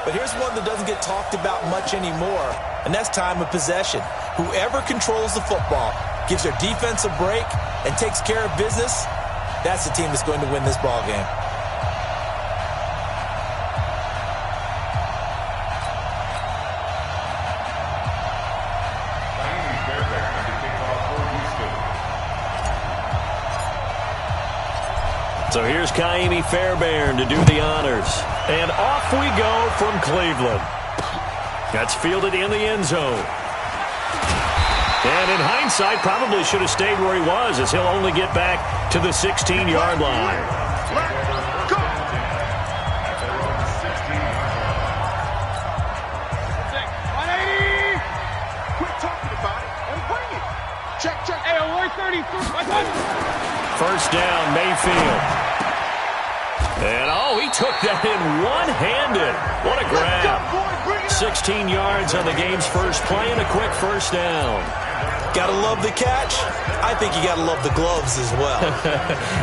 But here's one that doesn't get talked about much anymore, and that's time of possession. Whoever controls the football, gives their defense a break, and takes care of business, that's the team that's going to win this ball game. So here's Kaimi Fairbairn to do the honors. And off we go from Cleveland. That's fielded in the end zone. And in hindsight, probably should have stayed where he was, as he'll only get back to the 16-yard line. First down, Mayfield. And, he took that in one-handed. What a grab. 16 yards on the game's first play and a quick first down. Gotta love the catch. I think you gotta love the gloves as well.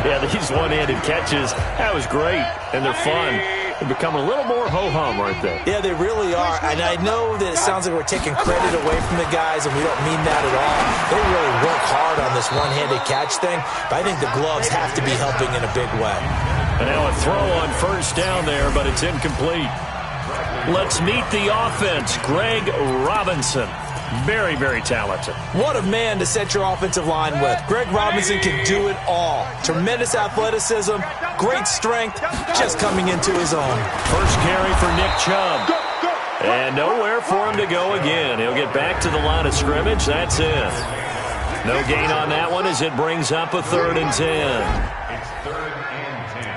Yeah, these one-handed catches, that was great, and they're fun. They become a little more ho-hum, aren't they? Yeah, they really are. And I know that it sounds like we're taking credit away from the guys, and we don't mean that at all. They really work hard on this one-handed catch thing, but I think the gloves have to be helping in a big way. And now a throw on first down there, but it's incomplete. Let's meet the offense. Greg Robinson. Very, very talented. What a man to set your offensive line with. Greg Robinson can do it all. Tremendous athleticism, great strength, just coming into his own. First carry for Nick Chubb. And nowhere for him to go again. He'll get back to the line of scrimmage. That's it. No gain on that one as it brings up a 3rd and 10. It's 3rd and 10.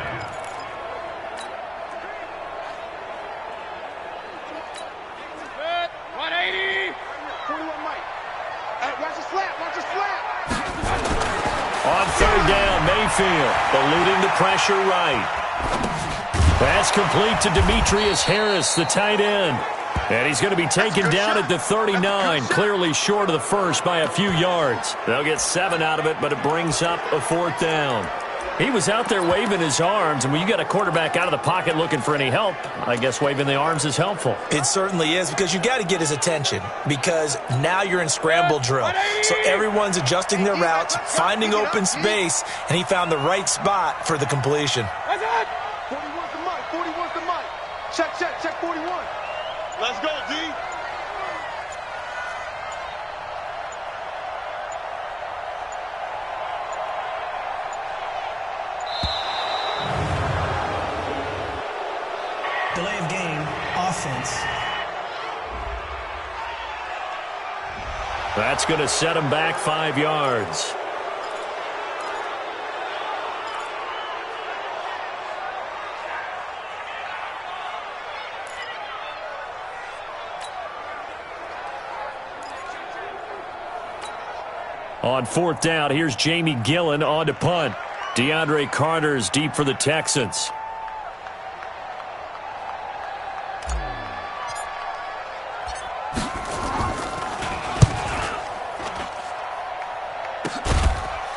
On 3rd down, Mayfield eluding the pressure right. That's complete to Demetrius Harris, the tight end. And he's going to be taken down at the 39, clearly short of the first by a few yards. They'll get 7 out of it, but it brings up a 4th down. He was out there waving his arms, and when you got a quarterback out of the pocket looking for any help, I guess waving the arms is helpful. It certainly is, because you got to get his attention, because now you're in scramble drill. So everyone's adjusting their routes, finding open space, and he found the right spot for the completion. 41's the mic, 41's the mic. Check 41. Let's go, D. Delay of game, offense. That's going to set him back 5 yards. On 4th down, here's Jamie Gillen on to punt. DeAndre Carter's deep for the Texans.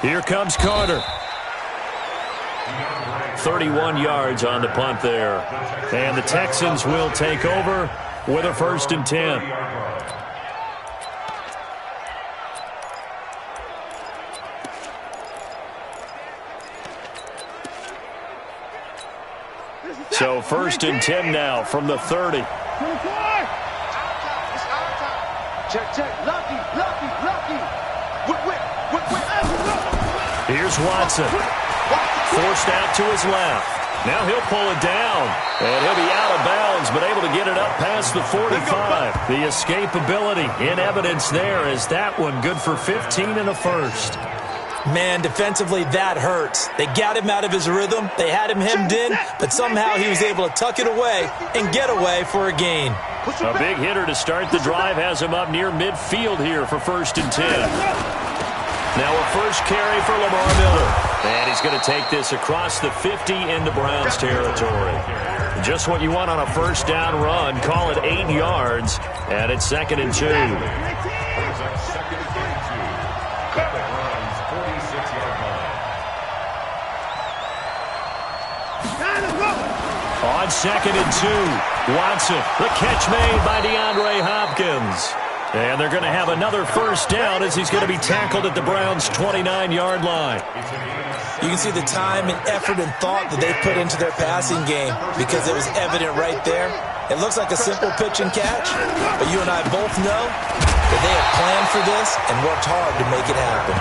Here comes Carter. 31 yards on the punt there. And the Texans will take over with a 1st and 10. So 1st and 10 now from the 30. Check. Lucky. Whip. Here's Watson. Forced out to his left. Now he'll pull it down. And he'll be out of bounds, but able to get it up past the 45. The escapability in evidence there is that one good for 15 and a first. Man, defensively, that hurts. They got him out of his rhythm. They had him hemmed in, but somehow he was able to tuck it away and get away for a gain. A big hitter to start the drive has him up near midfield here for 1st and 10. Now a first carry for Lamar Miller. And he's going to take this across the 50 into Browns territory. Just what you want on a first down run. Call it 8 yards. And it's 2nd and 2. On 2nd and 2. Watson, the catch made by DeAndre Hopkins. And they're going to have another first down as he's going to be tackled at the Browns' 29-yard line. You can see the time and effort and thought that they put into their passing game because it was evident right there. It looks like a simple pitch and catch, but you and I both know that they have planned for this and worked hard to make it happen.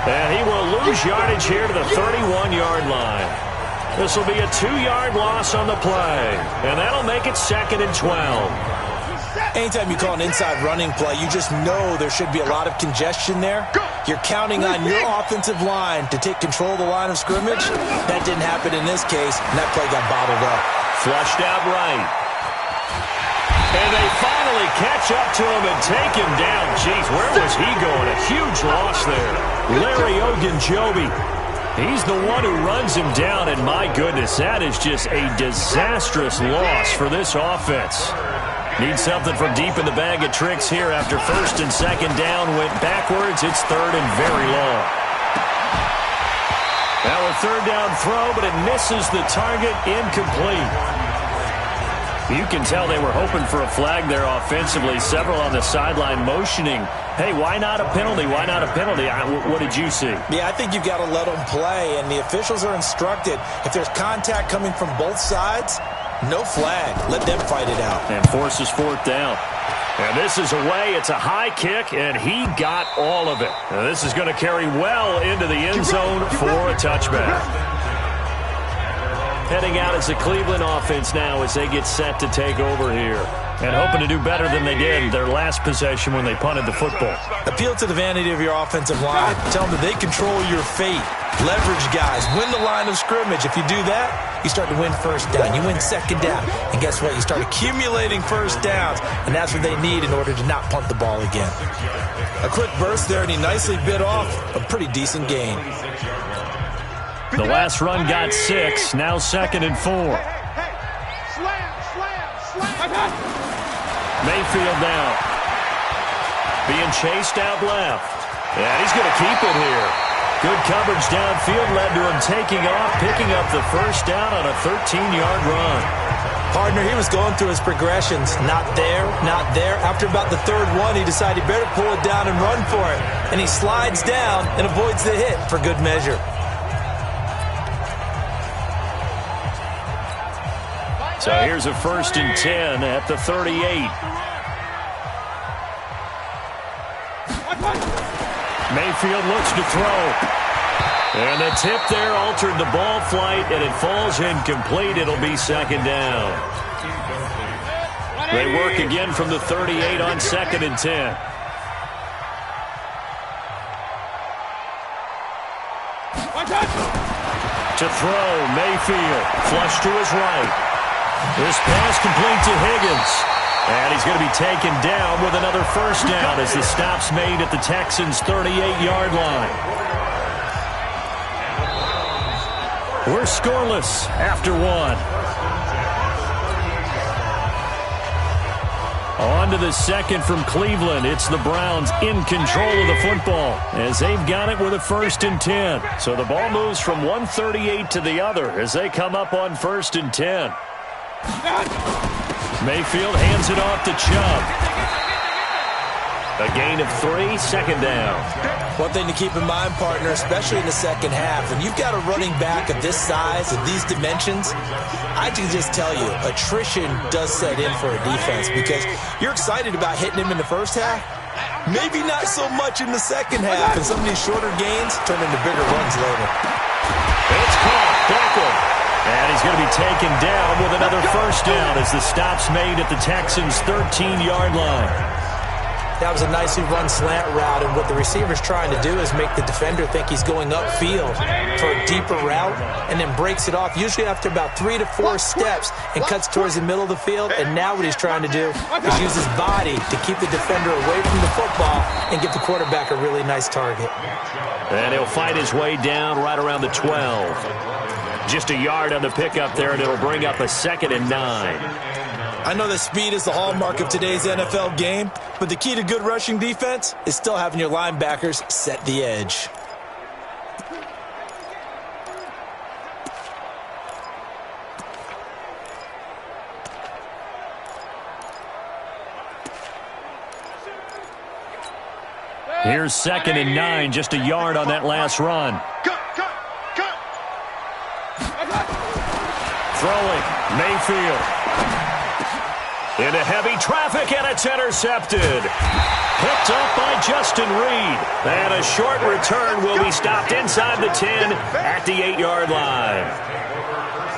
And he will lose yardage here to the 31-yard line. This will be a 2-yard loss on the play, and that'll make it 2nd and 12. Anytime you call an inside running play, you just know there should be a lot of congestion there. You're counting on your offensive line to take control of the line of scrimmage. That didn't happen in this case, and that play got bottled up. Flushed out right. And they finally catch up to him and take him down. Jeez, where was he going? A huge loss there. Larry Ogunjobi. He's the one who runs him down, and my goodness, that is just a disastrous loss for this offense. Need something from deep in the bag of tricks here after 1st and 2nd down went backwards. It's 3rd and very long. Now a 3rd down throw, but it misses the target, incomplete. You can tell they were hoping for a flag there offensively. Several on the sideline motioning, hey, why not a penalty? Why not a penalty? What did you see? Yeah, I think you've got to let them play, and the officials are instructed if there's contact coming from both sides, no flag. Let them fight it out. And forces 4th down. And this is away. It's a high kick, and he got all of it. Now, this is going to carry well into the end zone for a touchback. Heading out as the Cleveland offense now as they get set to take over here. And hoping to do better than they did their last possession when they punted the football. Appeal to the vanity of your offensive line. Tell them that they control your fate. Leverage guys. Win the line of scrimmage. If you do that, you start to win 1st down. You win 2nd down. And guess what? You start accumulating 1st downs. And that's what they need in order to not punt the ball again. A quick burst there, and he nicely bit off a pretty decent gain. The last run got 6. Now 2nd and 4. Mayfield now. Being chased out left. And he's going to keep it here. Good coverage downfield led to him taking off, picking up the 1st down on a 13-yard run. Partner, he was going through his progressions. Not there, not there. After about the 3rd one, he decided he better pull it down and run for it. And he slides down and avoids the hit for good measure. So here's a 1st and 10 at the 38. Mayfield looks to throw. And the tip there altered the ball flight, and it falls incomplete. It'll be 2nd down. They work again from the 38 on 2nd and 10. To throw, Mayfield. Flush to his right. This pass complete to Higgins. And he's going to be taken down with another 1st down as the stop's made at the Texans' 38-yard line. We're scoreless after 1. On to the 2nd from Cleveland. It's the Browns in control of the football as they've got it with a 1st and 10. So the ball moves from 138 to the other as they come up on 1st and 10. Mayfield hands it off to Chubb. A gain of 3, 2nd down. One thing to keep in mind, partner, especially in the 2nd half, when you've got a running back of this size, of these dimensions, I can just tell you, attrition does set in for a defense because you're excited about hitting him in the 1st half, maybe not so much in the 2nd half, and some of these shorter gains turn into bigger runs later. It's caught. Beckham. And he's going to be taken down with another 1st down as the stop's made at the Texans' 13-yard line. That was a nicely run slant route, and what the receiver's trying to do is make the defender think he's going upfield for a deeper route and then breaks it off, usually after about 3 to 4 steps, and cuts towards the middle of the field. And now what he's trying to do is use his body to keep the defender away from the football and give the quarterback a really nice target. And he'll fight his way down right around the 12. Just a yard on the pickup there, and it'll bring up a 2nd and 9. I know that speed is the hallmark of today's NFL game, but the key to good rushing defense is still having your linebackers set the edge. Here's 2nd and 9, just a yard on that last run. Cut. Throwing, Mayfield. Into heavy traffic, and it's intercepted. Picked up by Justin Reed. And a short return will be stopped inside the 10 at the 8-yard line.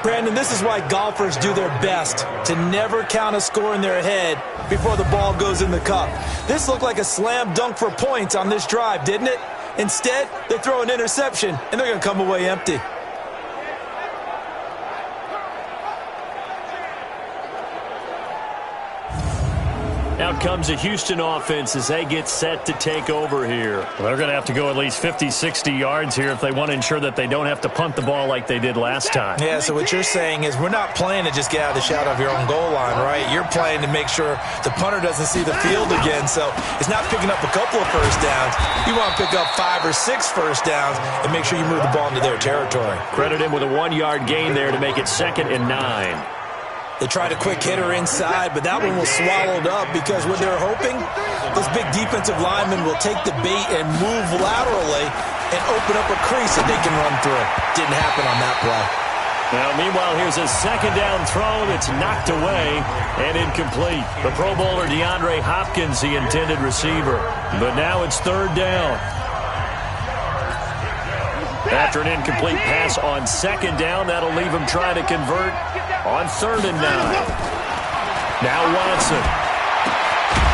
Brandon, this is why golfers do their best to never count a score in their head before the ball goes in the cup. This looked like a slam dunk for points on this drive, didn't it? Instead, they throw an interception, and they're going to come away empty. Out comes the Houston offense as they get set to take over here. Well, they're going to have to go at least 50, 60 yards here if they want to ensure that they don't have to punt the ball like they did last time. Yeah, so what you're saying is we're not playing to just get out of the shadow of your own goal line, right? You're playing to make sure the punter doesn't see the field again. So it's not picking up a couple of first downs. You want to pick up 5 or 6 first downs and make sure you move the ball into their territory. Credit him with a 1-yard gain there to make it 2nd and 9. They tried a quick hitter inside, but that one was swallowed up because what they're hoping, those big defensive linemen will take the bait and move laterally and open up a crease that they can run through. Didn't happen on that play. Now, meanwhile, here's a 2nd down throw that's knocked away and incomplete. The Pro Bowler DeAndre Hopkins, the intended receiver. But now it's 3rd down. After an incomplete pass on 2nd down, that'll leave him trying to convert on 3rd and 9. Now Watson.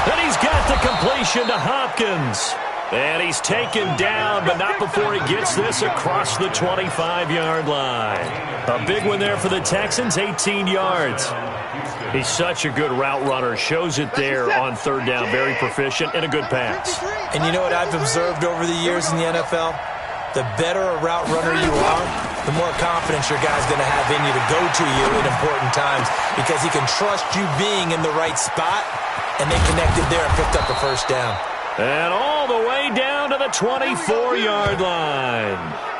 And he's got the completion to Hopkins. And he's taken down, but not before he gets this across the 25-yard line. A big one there for the Texans, 18 yards. He's such a good route runner. Shows it there on 3rd down. Very proficient and a good pass. And you know what I've observed over the years in the NFL? The better a route runner you are, the more confidence your guy's going to have in you to go to you in important times because he can trust you being in the right spot, and they connected there and picked up a first down. And all the way down to the 24-yard line.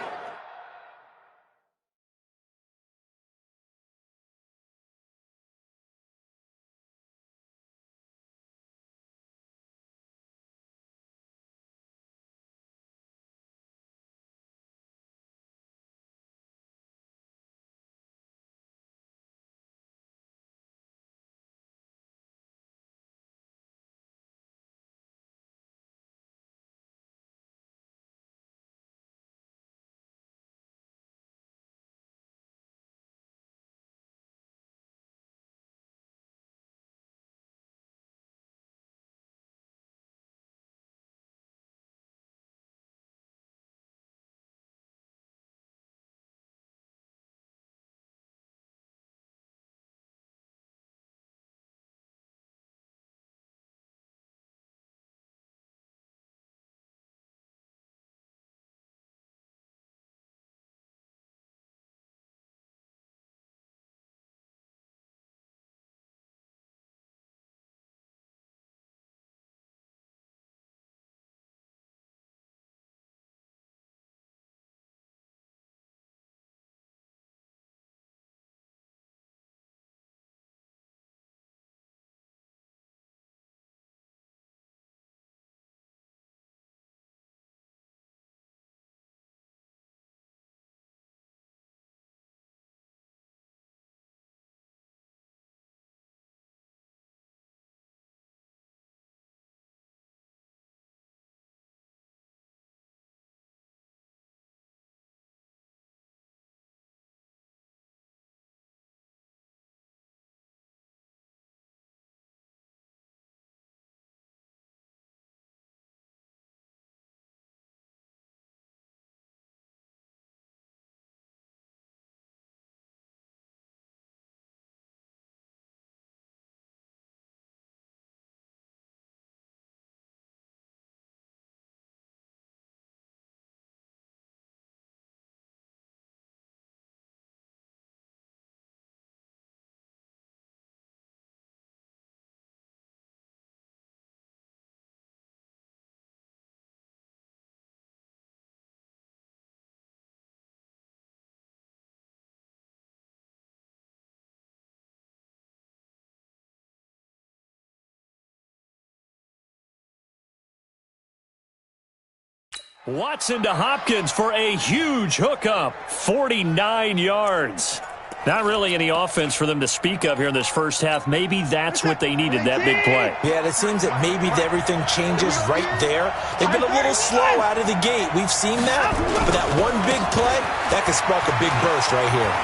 Watson to Hopkins for a huge hookup. 49 yards. Not really any offense for them to speak of here in this first half. Maybe that's what they needed, that big play. Yeah, it seems that maybe everything changes right there. They've been a little slow out of the gate. We've seen that. But that one big play, that could spark a big burst right here.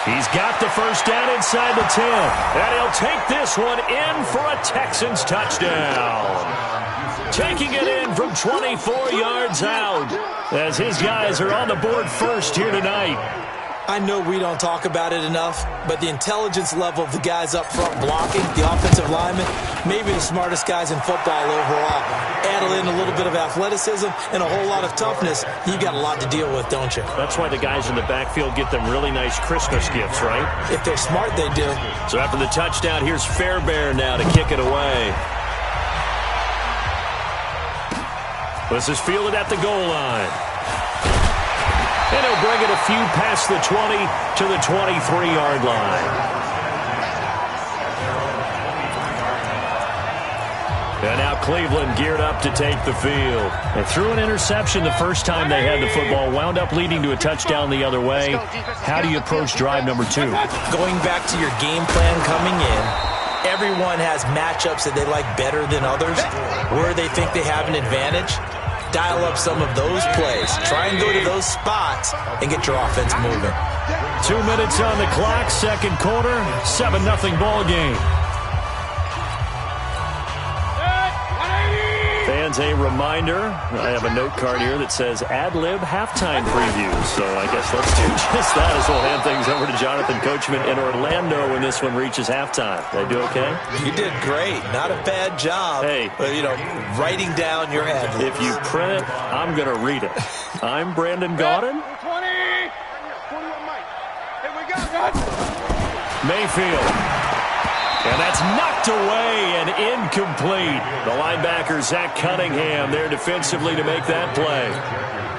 He's got the first down inside the 10. And he'll take this one in for a Texans touchdown. Taking it in from 24 yards out as his guys are on the board first here tonight. I know we don't talk about it enough, but the intelligence level of the guys up front blocking, the offensive linemen, maybe the smartest guys in football overall. Add in a little bit of athleticism and a whole lot of toughness. You got a lot to deal with, don't you? That's why the guys in the backfield get them really nice Christmas gifts, right? If they're smart, they do. So after the touchdown, here's Fairbairn now to kick it away. This is fielded at the goal line. And he'll bring it a few past the 20 to the 23-yard line. And now Cleveland geared up to take the field. They threw an interception the first time they had the football, wound up leading to a touchdown the other way. How do you approach drive number 2? Going back to your game plan coming in, everyone has matchups that they like better than others, where they think they have an advantage. Dial up some of those plays. Try and go to those spots and get your offense moving. 2 minutes on the clock, second quarter, 7-0 ball game. Fans, a reminder, I have a note card here that says ad-lib halftime preview. So I guess let's do just that as we'll hand things over to Jonathan Coachman in Orlando when this one reaches halftime. Did I do okay? You did great. Not a bad job. Hey. But, writing down your ad-libs. If you print it, I'm going to read it. I'm Brandon Gaudin. 20. 21 Mike. Here we go. Mayfield. And that's knocked away and incomplete. The linebacker, Zach Cunningham, there defensively to make that play.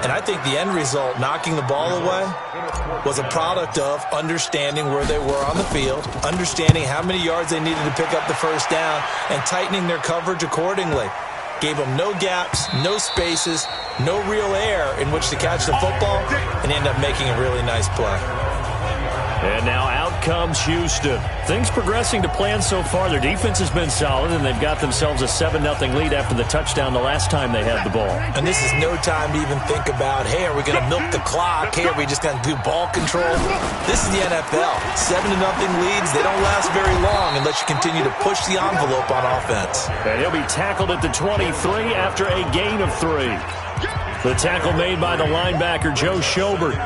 And I think the end result, knocking the ball away, was a product of understanding where they were on the field, understanding how many yards they needed to pick up the first down, and tightening their coverage accordingly. Gave them no gaps, no spaces, no real air in which to catch the football, and end up making a really nice play. And now out comes Houston. Things progressing to plan so far. Their defense has been solid, and they've got themselves a 7-0 lead after the touchdown the last time they had the ball. And this is no time to even think about, hey, are we going to milk the clock? Hey, are we just going to do ball control? This is the NFL. 7-0 leads, they don't last very long unless you continue to push the envelope on offense. And he'll be tackled at the 23 after a gain of 3. The tackle made by the linebacker, Joe Schobert.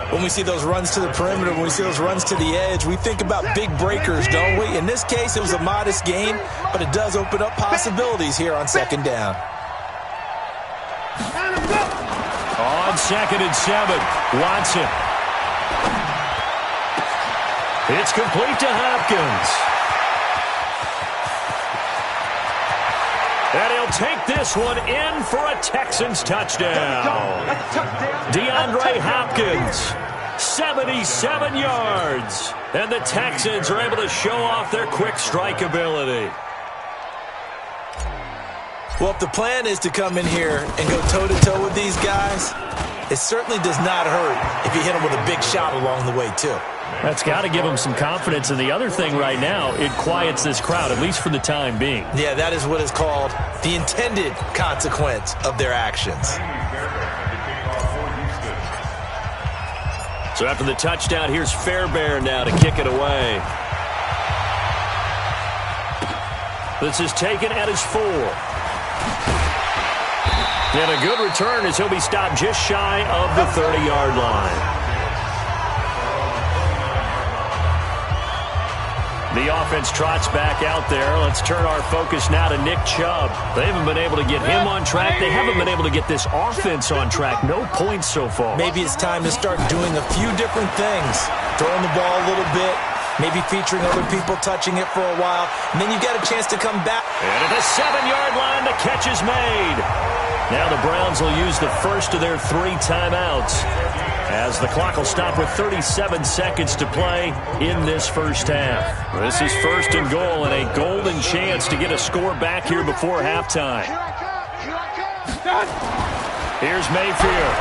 When we see those runs to the perimeter, when we see those runs to the edge, we think about big breakers, don't we? In this case, it was a modest gain, but it does open up possibilities here on second down. On 2nd and 7, Watson. It's complete to Hopkins. And he'll take this one in for a Texans touchdown. DeAndre Hopkins, 77 yards. And the Texans are able to show off their quick strike ability. Well, if the plan is to come in here and go toe-to-toe with these guys, it certainly does not hurt if you hit them with a big shot along the way, too. That's got to give them some confidence. And the other thing right now, it quiets this crowd, at least for the time being. Yeah, that is what is called the intended consequence of their actions. So after the touchdown, here's Fairbairn now to kick it away. This is taken at his 4. And a good return as he'll be stopped just shy of the 30-yard line. The offense trots back out there. Let's turn our focus now to Nick Chubb. They haven't been able to get him on track. They haven't been able to get this offense on track. No points so far. Maybe it's time to start doing a few different things. Throwing the ball a little bit, maybe featuring other people touching it for a while, and then you've got a chance to come back. And at the 7-yard line, the catch is made. Now the Browns will use the first of their 3 timeouts, as the clock will stop with 37 seconds to play in this first half. This is 1st and goal and a golden chance to get a score back here before halftime. Here's Mayfield.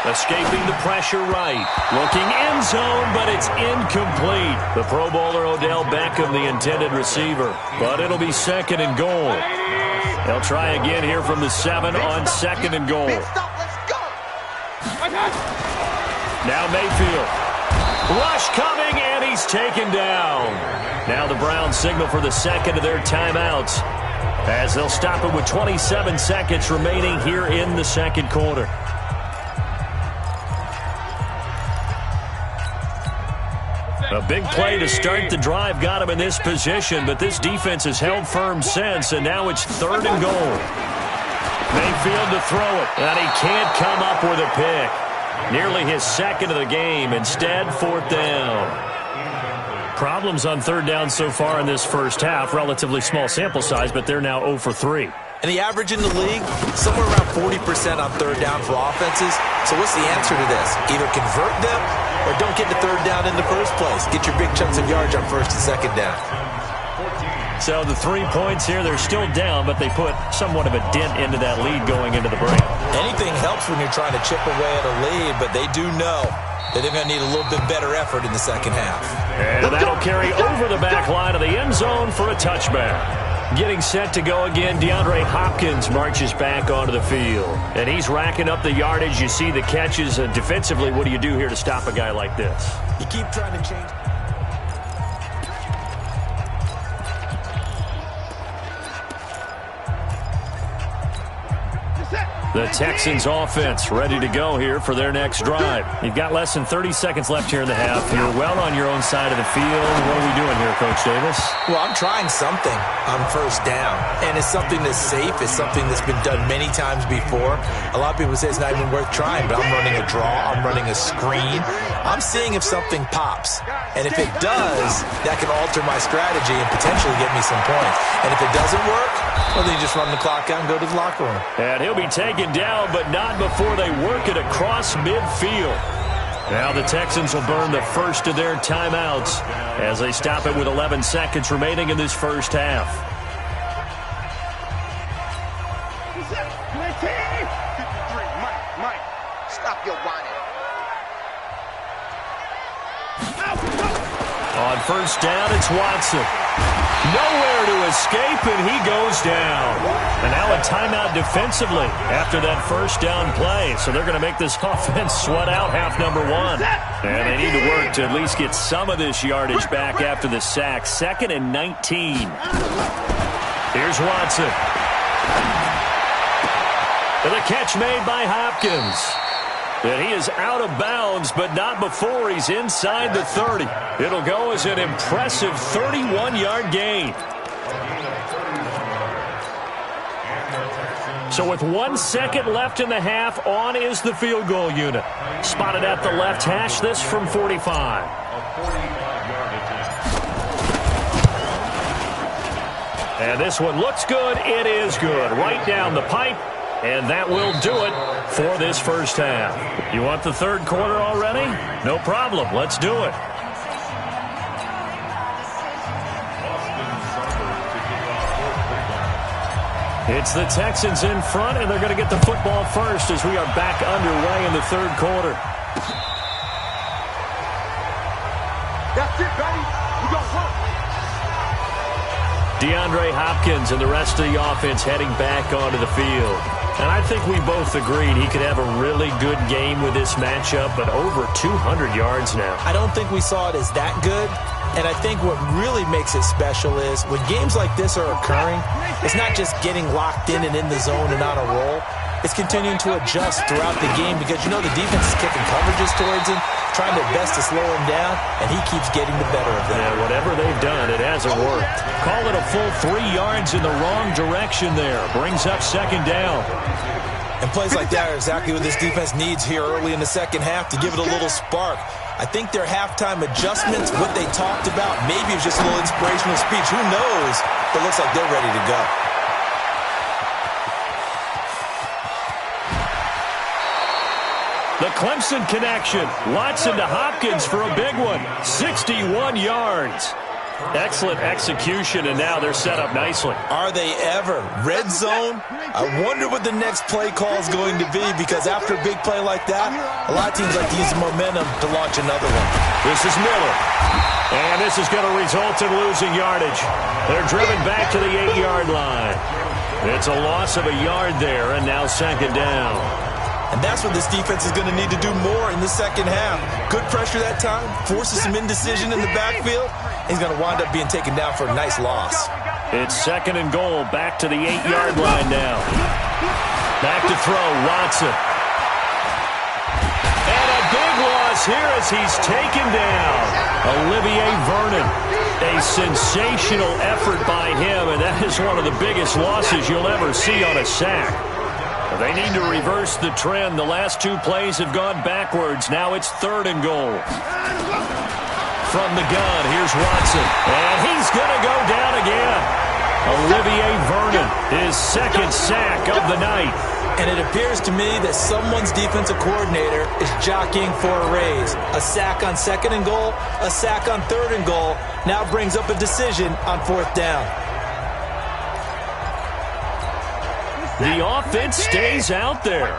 Escaping the pressure right. Looking end zone, but it's incomplete. The Pro Bowler Odell Beckham, the intended receiver. But it'll be 2nd and goal. They'll try again here from the 7 on 2nd and goal. Now Mayfield. Rush coming, and he's taken down. Now the Browns signal for the 2nd of their timeouts, as they'll stop it with 27 seconds remaining here in the 2nd quarter. A big play to start the drive got him in this position, but this defense has held firm since, and now it's 3rd and goal. Mayfield to throw it, and he can't come up with a pick. Nearly his 2nd of the game. Instead, 4th down. Problems on 3rd down so far in this first half. Relatively small sample size, but they're now 0 for 3. And the average in the league, somewhere around 40% on 3rd down for offenses. So what's the answer to this? Either convert them or don't get to 3rd down in the first place. Get your big chunks of yards on 1st and 2nd down. So the 3 points here, they're still down, but they put somewhat of a dent into that lead going into the break. Anything helps when you're trying to chip away at a lead, but they do know that they're going to need a little bit better effort in the 2nd half. And that'll carry over the back line of the end zone for a touchback. Getting set to go again, DeAndre Hopkins marches back onto the field. And he's racking up the yardage. You see the catches. And defensively, what do you do here to stop a guy like this? You keep trying to change. The Texans offense ready to go here for their next drive. You've got less than 30 seconds left here in the half. You're well on your own side of the field. What are we doing here, Coach Davis? Well, I'm trying something on 1st down, and it's something that's safe. It's something that's been done many times before. A lot of people say it's not even worth trying, but I'm running a draw. I'm running a screen. I'm seeing if something pops, and if it does, that can alter my strategy and potentially get me some points. And if it doesn't work, well, then you just run the clock out and go to the locker room. And he'll be taken down, but not before they work it across midfield. Now the Texans will burn the first of their timeouts as they stop it with 11 seconds remaining in this first half. Mike, stop your whining. On 1st down, it's Watson. Nowhere to escape, and he goes down. And now a timeout defensively after that 1st down play. So they're going to make this offense sweat out half number 1. And they need to work to at least get some of this yardage back after the sack. 2nd and 19. Here's Watson. And the catch made by Hopkins. And he is out of bounds, but not before he's inside the 30. It'll go as an impressive 31-yard gain. So with 1 second left in the half, on is the field goal unit. Spotted at the left hash, this from 45. And this one looks good. It is good. Right down the pipe. And that will do it for this first half. You want the 3rd quarter already? No problem. Let's do it. It's the Texans in front, and they're going to get the football first as we are back underway in the 3rd quarter. That's it, baby. We gonna work. DeAndre Hopkins and the rest of the offense heading back onto the field. And I think we both agreed he could have a really good game with this matchup, but over 200 yards now. I don't think we saw it as that good. And I think what really makes it special is when games like this are occurring, it's not just getting locked in and in the zone and on a roll. It's continuing to adjust throughout the game because, you know, the defense is kicking coverages towards him, trying their best to slow him down, and he keeps getting the better of them. Yeah, whatever they've done, it hasn't worked. Call it a full 3 yards in the wrong direction there. Brings up 2nd down. And plays like that are exactly what this defense needs here early in the 2nd half to give it a little spark. I think their halftime adjustments, what they talked about, maybe it was just a little inspirational speech. Who knows? But it looks like they're ready to go. The Clemson connection. Watson to Hopkins for a big one. 61 yards. Excellent execution, and now they're set up nicely. Are they ever? Red zone? I wonder what the next play call is going to be, because after a big play like that, a lot of teams like to use the momentum to launch another one. This is Miller. And this is going to result in losing yardage. They're driven back to the 8-yard line. It's a loss of a yard there, and now second down. And that's what this defense is going to need to do more in the second half. Good pressure that time, forces some indecision in the backfield. He's going to wind up being taken down for a nice loss. It's second and goal, back to the 8-yard line now. Back to throw, Watson. And a big loss here as he's taken down. Olivier Vernon. A sensational effort by him, and that is one of the biggest losses you'll ever see on a sack. They need to reverse the trend. The last two plays have gone backwards. Now it's third and goal. From the gun, here's Watson. And he's going to go down again. Olivier Vernon, his second sack of the night. And it appears to me that someone's defensive coordinator is jockeying for a raise. A sack on second and goal, a sack on third and goal, now brings up a decision on fourth down. The offense stays out there.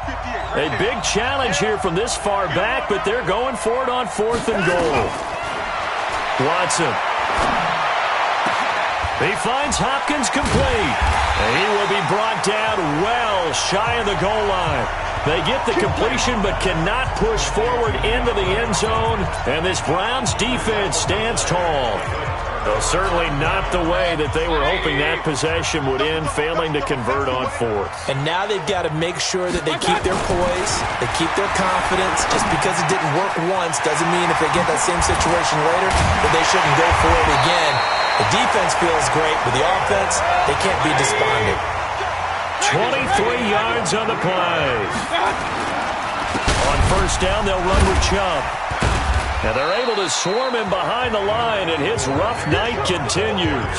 A big challenge here from this far back, but they're going for it on fourth and goal. Watson. He finds Hopkins complete. And he will be brought down well shy of the goal line. They get the completion but cannot push forward into the end zone. And this Browns defense stands tall. Though certainly not the way that they were hoping that possession would end, failing to convert on fourth. And now they've got to make sure that they keep their poise, they keep their confidence. Just because it didn't work once doesn't mean if they get that same situation later that they shouldn't go for it again. The defense feels great, but the offense, they can't be despondent. 23 yards on the play. On first down, they'll run with Chubb. And they're able to swarm him behind the line, and his rough night continues.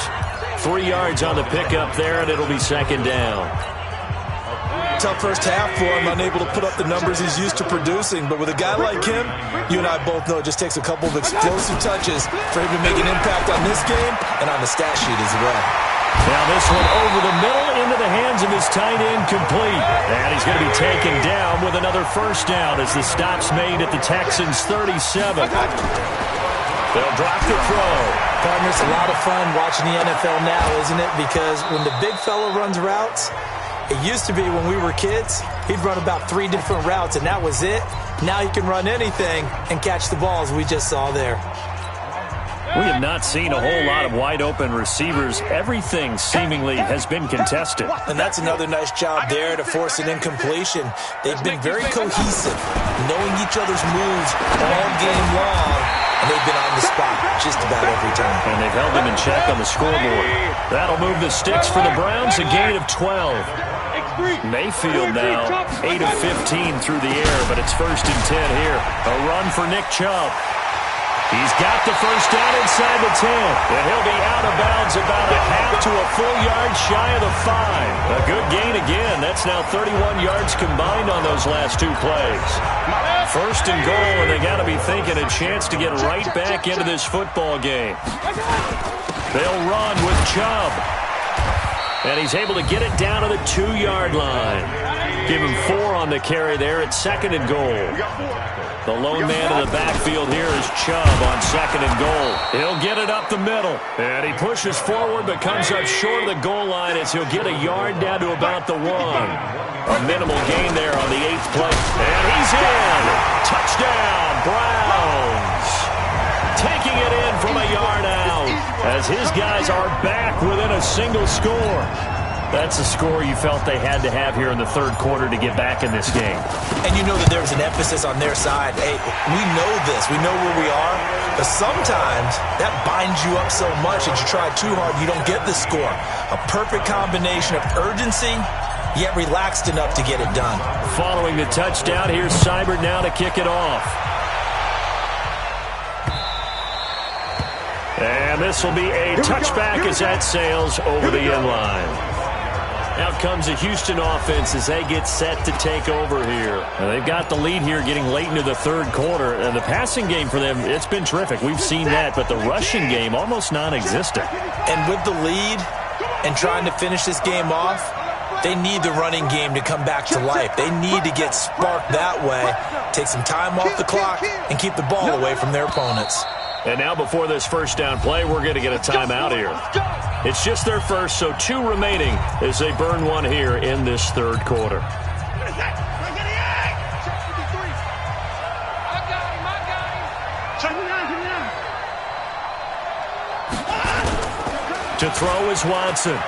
3 yards on the pickup there, and it'll be second down. Tough first half for him, unable to put up the numbers he's used to producing. But with a guy like him, you and I both know it just takes a couple of explosive touches for him to make an impact on this game and on the stat sheet as well. Now this one over the middle into the hands of his tight end, complete. And he's going to be taken down with another first down as the stop's made at the Texans' 37. They'll drop the throw. Partner, it's a lot of fun watching the NFL now, isn't it? Because when the big fella runs routes, it used to be when we were kids, he'd run about 3 different routes, and that was it. Now he can run anything and catch the balls we just saw there. We have not seen a whole lot of wide-open receivers. Everything seemingly has been contested. And that's another nice job there to force an incompletion. They've been very cohesive, knowing each other's moves all game long, and they've been on the spot just about every time. And they've held them in check on the scoreboard. That'll move the sticks for the Browns, a gain of 12. Mayfield now 8 of 15 through the air, but it's first and 10 here. A run for Nick Chubb. He's got the first down inside the 10, and he'll be out of bounds about a half to a full yard shy of the 5. A good gain again. That's now 31 yards combined on those last 2 plays. First and goal, and they got to be thinking a chance to get right back into this football game. They'll run with Chubb. And he's able to get it down to the 2-yard line. Give him 4 on the carry there at second and goal. The lone man in the backfield here is Chubb on second and goal. He'll get it up the middle. And he pushes forward but comes up short of the goal line as he'll get a yard down to about the 1. A minimal gain there on the 8th play. And he's in. Touchdown, Browns. Taking it in from a yard out as his guys are back within a single score. That's a score you felt they had to have here in the third quarter to get back in this game. And you know that there was an emphasis on their side. Hey, we know this. We know where we are. But sometimes that binds you up so much that you try too hard, you don't get the score. A perfect combination of urgency, yet relaxed enough to get it done. Following the touchdown, here's Seibert now to kick it off. And this will be a touchback as that sails over the end line. Out comes the Houston offense as they get set to take over here. Now, they've got the lead here getting late into the third quarter. And the passing game for them, it's been terrific. We've seen that, but the rushing game almost non-existent. And with the lead and trying to finish this game off, they need the running game to come back to life. They need to get sparked that way, take some time off the clock, and keep the ball away from their opponents. And now before this first down play, we're going to get a timeout here. It's just their first, so 2 remaining as they burn one here in this third quarter. To throw is Watson.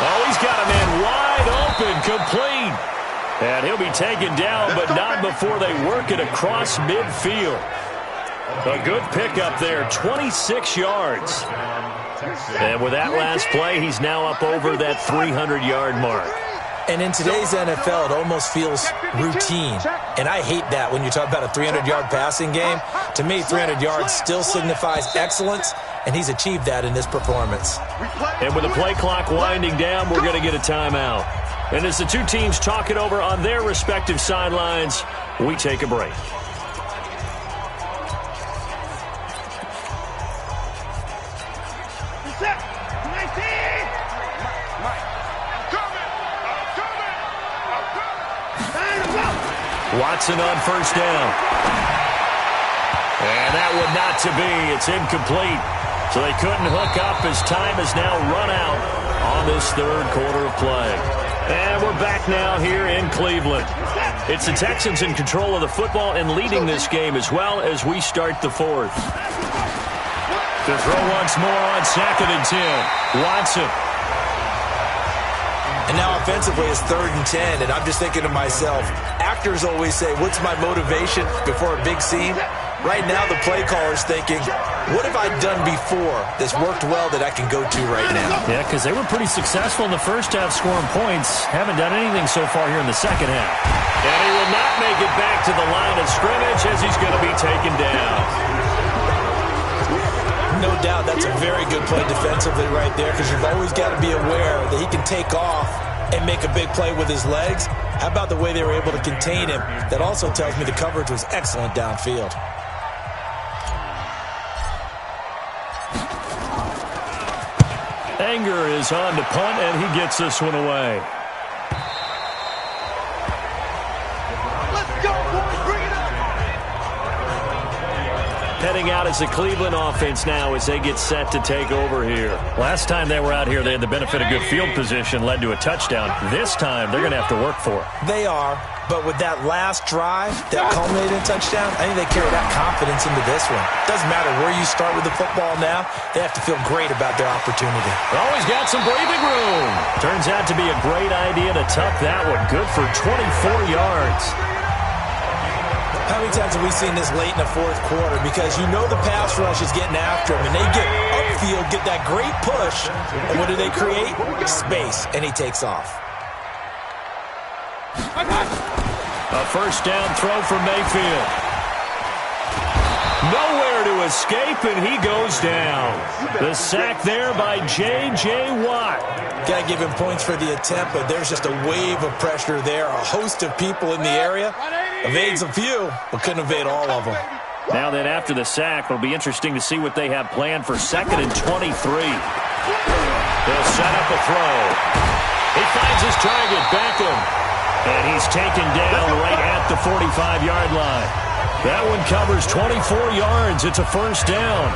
Oh, he's got a man wide open, complete. And he'll be taken down, but not before they work it across midfield. A good pickup there, 26 yards. And with that last play, he's now up over that 300-yard mark. And in today's NFL, it almost feels routine. And I hate that when you talk about a 300-yard passing game. To me, 300 yards still signifies excellence, and he's achieved that in this performance. And with the play clock winding down, we're going to get a timeout. And as the two teams talk it over on their respective sidelines, we take a break. Watson on first down. And that would not to be. It's incomplete. So they couldn't hook up as time has now run out on this third quarter of play. And we're back now here in Cleveland. It's the Texans in control of the football and leading this game as well as we start the fourth. To throw once more on 2nd and 10. Watson. And now offensively it's 3rd and 10, and I'm just thinking to myself, actors always say, what's my motivation before a big scene? Right now the play caller's thinking, what have I done before that's worked well that I can go to right now? Yeah, because they were pretty successful in the first half scoring points. Haven't done anything so far here in the second half. And he will not make it back to the line of scrimmage as he's going to be taken down. No doubt that's a very good play defensively right there, because you've always got to be aware that he can take off and make a big play with his legs. How about the way they were able to contain him? That also tells me the coverage was excellent downfield. Anger is on to punt, and he gets this one away. Heading out as the Cleveland offense now as they get set to take over here. Last time they were out here, they had the benefit of good field position, led to a touchdown. This time, they're going to have to work for it. They are, but with that last drive that culminated in touchdown, I think they carry that confidence into this one. Doesn't matter where you start with the football now, they have to feel great about their opportunity. Always got some breathing room. Turns out to be a great idea to tuck that one. Good for 24 yards. How many times have we seen this late in the fourth quarter? Because you know the pass rush is getting after him, and they get upfield, get that great push, and what do they create? Space, and he takes off. A first down throw for Mayfield. Nowhere to escape, and he goes down. The sack there by J.J. Watt. Got to give him points for the attempt, but there's just a wave of pressure there. A host of people in the area. Evades a few, but couldn't evade all of them. Now then, after the sack, it'll be interesting to see what they have planned for 2nd and 23. They'll set up a throw. He finds his target, Beckham. And he's taken down right at the 45-yard line. That one covers 24 yards. It's a first down.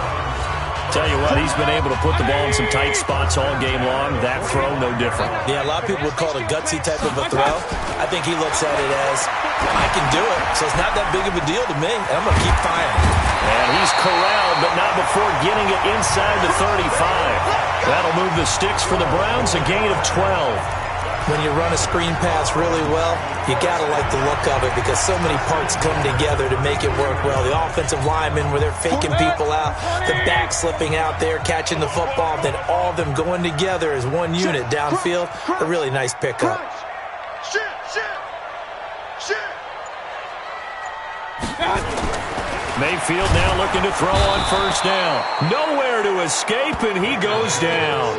Tell you what, he's been able to put the ball in some tight spots all game long. That throw, no different. Yeah, a lot of people would call it a gutsy type of a throw. I think he looks at it as, I can do it, so it's not that big of a deal to me, and I'm going to keep firing. And he's corralled, but not before getting it inside the 35. That'll move the sticks for the Browns, a gain of 12. When you run a screen pass really well, you got to like the look of it because so many parts come together to make it work well. The offensive linemen, where they're faking people out, the back slipping out there, catching the football, then all of them going together as one unit downfield. A really nice pickup. Mayfield now looking to throw on first down. Nowhere to escape, and he goes down.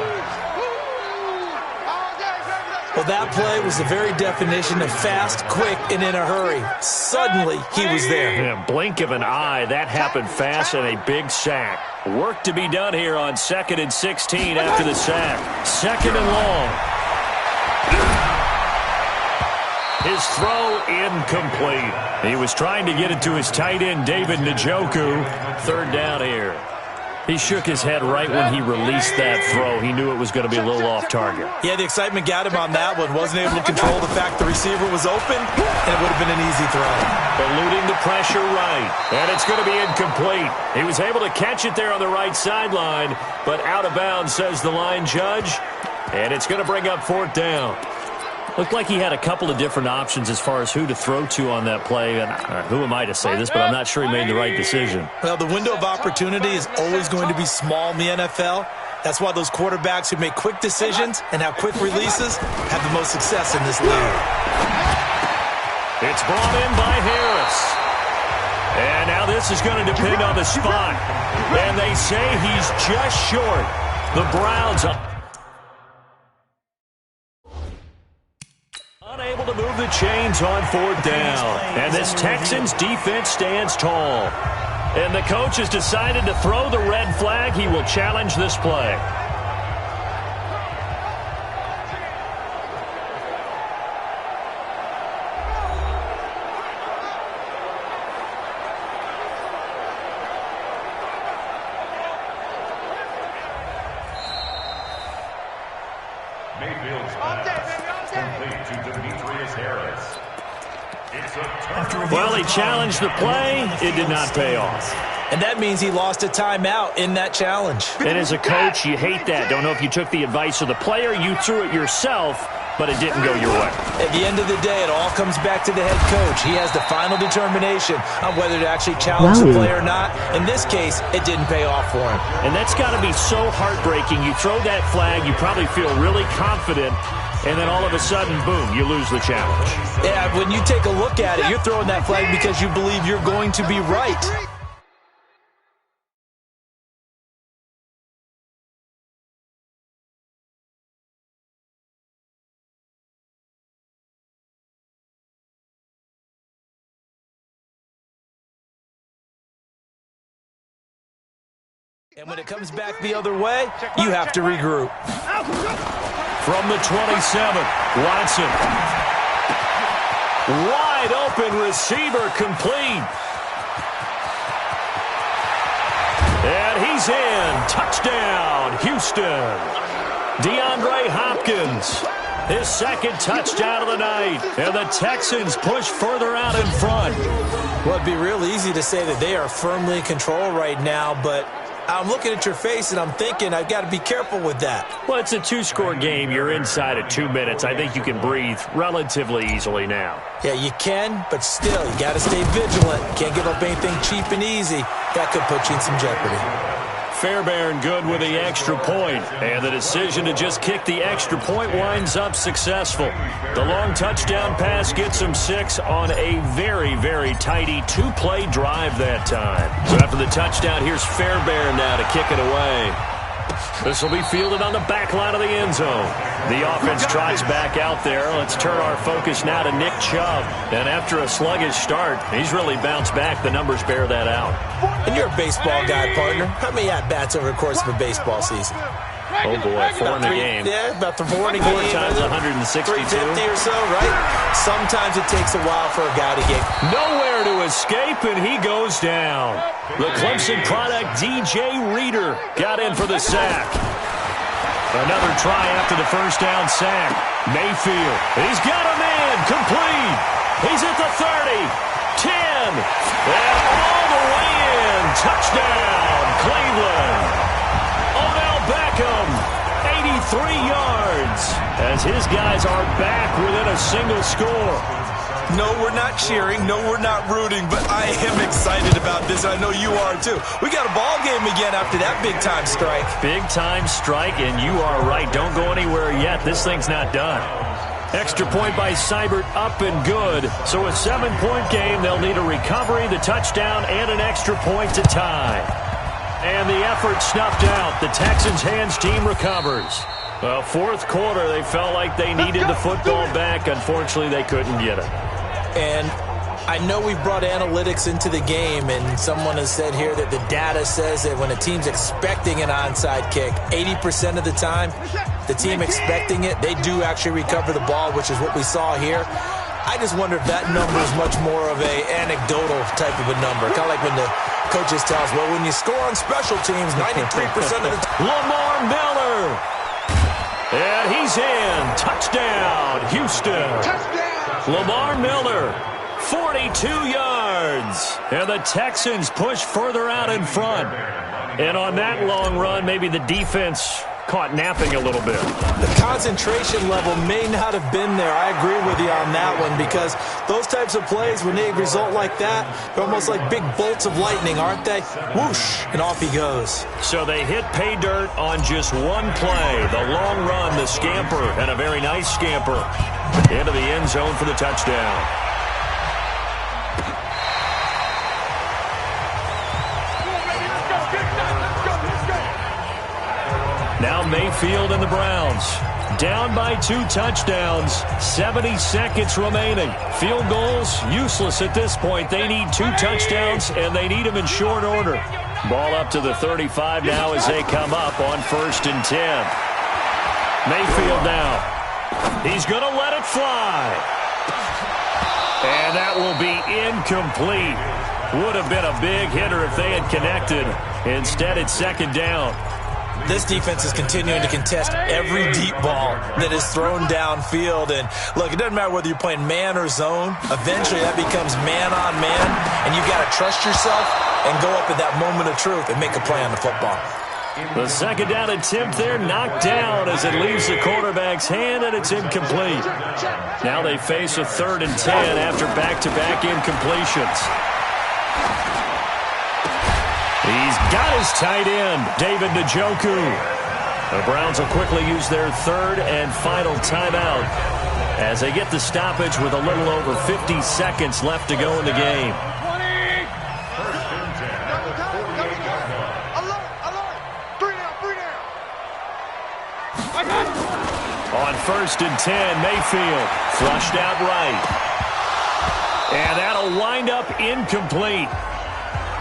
Well, that play was the very definition of fast, quick, and in a hurry. Suddenly, he was there. Yeah, blink of an eye, that happened fast and a big sack. Work to be done here on 2nd and 16 after the sack. 2nd and long. His throw incomplete. He was trying to get it to his tight end, David Njoku. 3rd down here. He shook his head right when he released that throw. He knew it was going to be a little off target. Yeah, the excitement got him on that one. Wasn't able to control the fact the receiver was open, and it would have been an easy throw. Eluding the pressure right, and it's going to be incomplete. He was able to catch it there on the right sideline, but out of bounds, says the line judge, and it's going to bring up 4th down. Looked like he had a couple of different options as far as who to throw to on that play. And who am I to say this, but I'm not sure he made the right decision. Well, the window of opportunity is always going to be small in the NFL. That's why those quarterbacks who make quick decisions and have quick releases have the most success in this league. It's brought in by Harris. And now this is going to depend on the spot. And they say he's just short. The Browns unable to move the chains on 4th down. And this Texans defense stands tall. And the coach has decided to throw the red flag. He will challenge this play. Mayfield's pass complete to Demetrius Harris. Well, he challenged the play. It did not pay off. And that means he lost a timeout in that challenge. And as a coach, you hate that. Don't know if you took the advice of the player. You threw it yourself, but it didn't go your way. At the end of the day, it all comes back to the head coach. He has the final determination on whether to actually challenge the play or not. In this case, it didn't pay off for him. And that's got to be so heartbreaking. You throw that flag, you probably feel really confident, and then all of a sudden, boom, you lose the challenge. Yeah, when you take a look at it, you're throwing that flag because you believe you're going to be right. And when it comes back the other way, you have to regroup. From the 27, Watson. Wide open receiver complete. And he's in. Touchdown, Houston. DeAndre Hopkins. His 2nd touchdown of the night. And the Texans push further out in front. Well, it'd be real easy to say that they are firmly in control right now, but I'm looking at your face and I'm thinking I've got to be careful with that. Well, it's a 2-score game. You're inside at 2 minutes. I think you can breathe relatively easily now. Yeah, you can, but still, you got to stay vigilant. Can't give up anything cheap and easy. That could put you in some jeopardy. Fairbairn good with the extra point, and the decision to just kick the extra point winds up successful. The long touchdown pass gets him 6 on a very, very tidy 2-play drive that time. So after the touchdown, here's Fairbairn now to kick it away. This will be fielded on the back line of the end zone. The offense trots back out there. Let's turn our focus now to Nick Chubb. And after a sluggish start, he's really bounced back. The numbers bear that out. And you're a baseball guy, partner. How many at-bats over the course of a baseball season? Oh, boy, 4 in a game. Yeah, about 4 in a game. 4 times 162. 350 or so, right? Sometimes it takes a while for a guy to get nowhere to escape, and he goes down. The Clemson product, DJ Reader, got in for the sack. Another try after the first down sack. Mayfield, he's got a man, complete. He's at the 30, 10, and all the way in. Touchdown, Cleveland. Odell Beckham, 83 yards, as his guys are back within a single score. No, we're not cheering. No, we're not rooting, but I am excited about this. I know you are, too. We got a ball game again after that big-time strike. Big-time strike, and you are right. Don't go anywhere yet. This thing's not done. Extra point by Seibert, up and good. So a 7-point game, they'll need a recovery, the touchdown, and an extra point to tie. And the effort snuffed out. The Texans' hands team recovers. Well, fourth quarter, they felt like they needed the football back. Unfortunately, they couldn't get it. And I know we brought analytics into the game, and someone has said here that the data says that when a team's expecting an onside kick, 80% of the time, the team expecting it, they do actually recover the ball, which is what we saw here. I just wonder if that number is much more of a anecdotal type of a number. Kind of like when the coaches tell us, well, when you score on special teams, 93% of the time. Lamar Miller. And he's in. Touchdown, Houston. Touchdown. Lamar Miller, 42 yards. And the Texans push further out in front. And on that long run, maybe the defense caught napping a little bit. The concentration level may not have been there. I agree with you on that one, because those types of plays, when they result like that, they're almost like big bolts of lightning, aren't they? Whoosh, and off he goes. So they hit pay dirt on just one play. The long run, the scamper, and a very nice scamper into the end zone for the touchdown. Now Mayfield and the Browns down by 2 touchdowns, 70 seconds remaining. Field goals useless at this point. They need 2 touchdowns, and they need them in short order. Ball up to the 35 now as they come up on 1st and 10. Mayfield now. He's going to let it fly. And that will be incomplete. Would have been a big hitter if they had connected. Instead, it's 2nd down. This defense is continuing to contest every deep ball that is thrown downfield. And, look, it doesn't matter whether you're playing man or zone. Eventually, that becomes man-on-man, and you've got to trust yourself and go up at that moment of truth and make a play on the football. The 2nd down attempt there knocked down as it leaves the quarterback's hand, and it's incomplete. Now they face a 3rd and 10 after back-to-back incompletions. He's got his tight end, David Njoku. The Browns will quickly use their 3rd and final timeout as they get the stoppage with a little over 50 seconds left to go in the game. On 1st and 10, Mayfield flushed out right. And that'll wind up incomplete.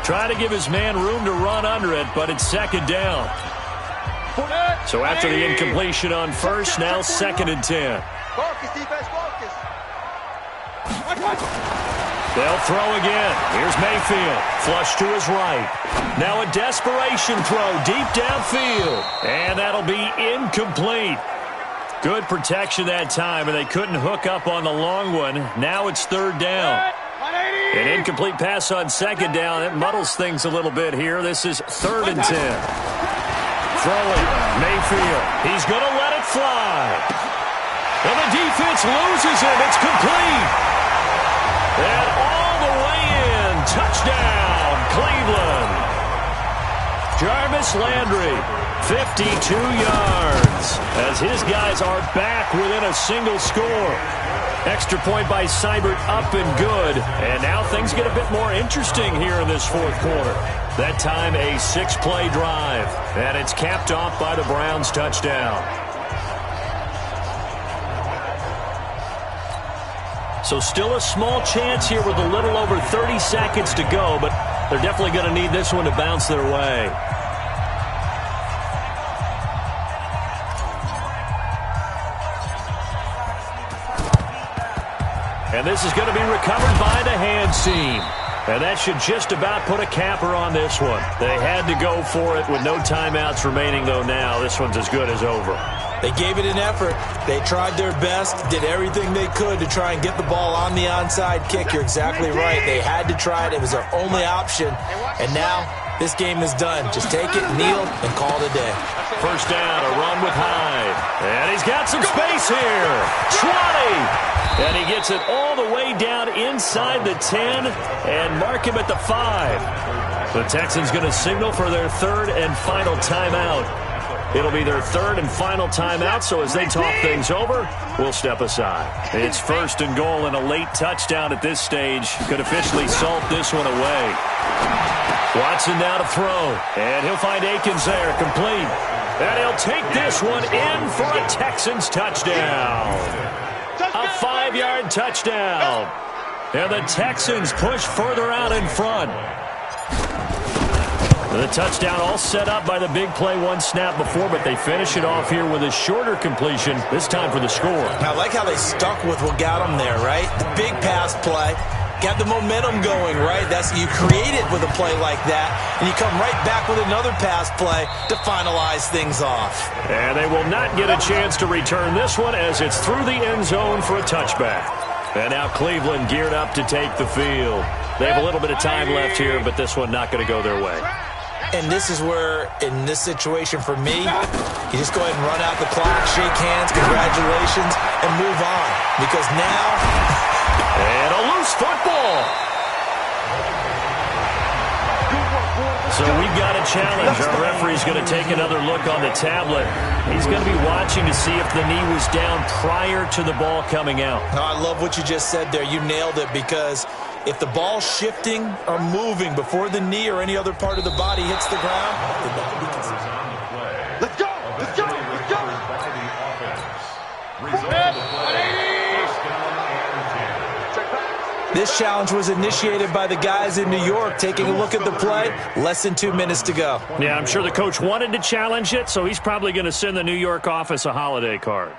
Try to give his man room to run under it, but it's 2nd down. So after the incompletion on 1st, now 2nd and 10. They'll throw again. Here's Mayfield. Flush to his right. Now a desperation throw deep downfield. And that'll be incomplete. Good protection that time, and they couldn't hook up on the long one. Now it's 3rd down. An incomplete pass on 2nd down. It muddles things a little bit here. This is 3rd and 10. Throwing. Mayfield. He's going to let it fly. And the defense loses it. It's complete. And all the way in. Touchdown, Cleveland. Jarvis Landry, 52 yards. As his guys are back within a single score. Extra point by Seibert up and good. And now things get a bit more interesting here in this 4th quarter. That time a 6-play drive. And it's capped off by the Browns touchdown. So still a small chance here with a little over 30 seconds to go. But they're definitely going to need this one to bounce their way. And this is going to be recovered by the hands team. And that should just about put a capper on this one. They had to go for it with no timeouts remaining, though now this one's as good as over. They gave it an effort. They tried their best, did everything they could to try and get the ball on the onside kick. You're exactly right. They had to try it. It was their only option. And now this game is done. Just take it, kneel, and call it a day. 1st down, a run with Hyde. And he's got some space here. 20. And he gets it all the way down inside the 10 and mark him at the 5. The Texans going to signal for their 3rd and final timeout. It'll be their 3rd and final timeout, so as they talk things over, we'll step aside. It's 1st and goal, and a late touchdown at this stage could officially salt this one away. Watson now to throw, and he'll find Akins there, complete. And he'll take this one in for a Texans touchdown. A 5-yard touchdown. And the Texans push further out in front. The touchdown all set up by the big play one snap before, but they finish it off here with a shorter completion, this time for the score. I like how they stuck with what got them there, right? The big pass play. Got the momentum going, right? You create it with a play like that, and you come right back with another pass play to finalize things off. And they will not get a chance to return this one as it's through the end zone for a touchback. And now Cleveland geared up to take the field. They have a little bit of time left here, but this one not going to go their way. And this is where, in this situation for me, you just go ahead and run out the clock, shake hands, congratulations, and move on. Because now... And a loose football. So we've got a challenge. Our referee's going to take another look on the tablet. He's going to be watching to see if the knee was down prior to the ball coming out. No, I love what you just said there. You nailed it, because if the ball's shifting or moving before the knee or any other part of the body hits the ground, then that can be considered. Let's go! Let's go! Let's go! This challenge was initiated by the guys in New York. Taking a look at the play, less than 2 minutes to go. Yeah, I'm sure the coach wanted to challenge it, so he's probably going to send the New York office a holiday card.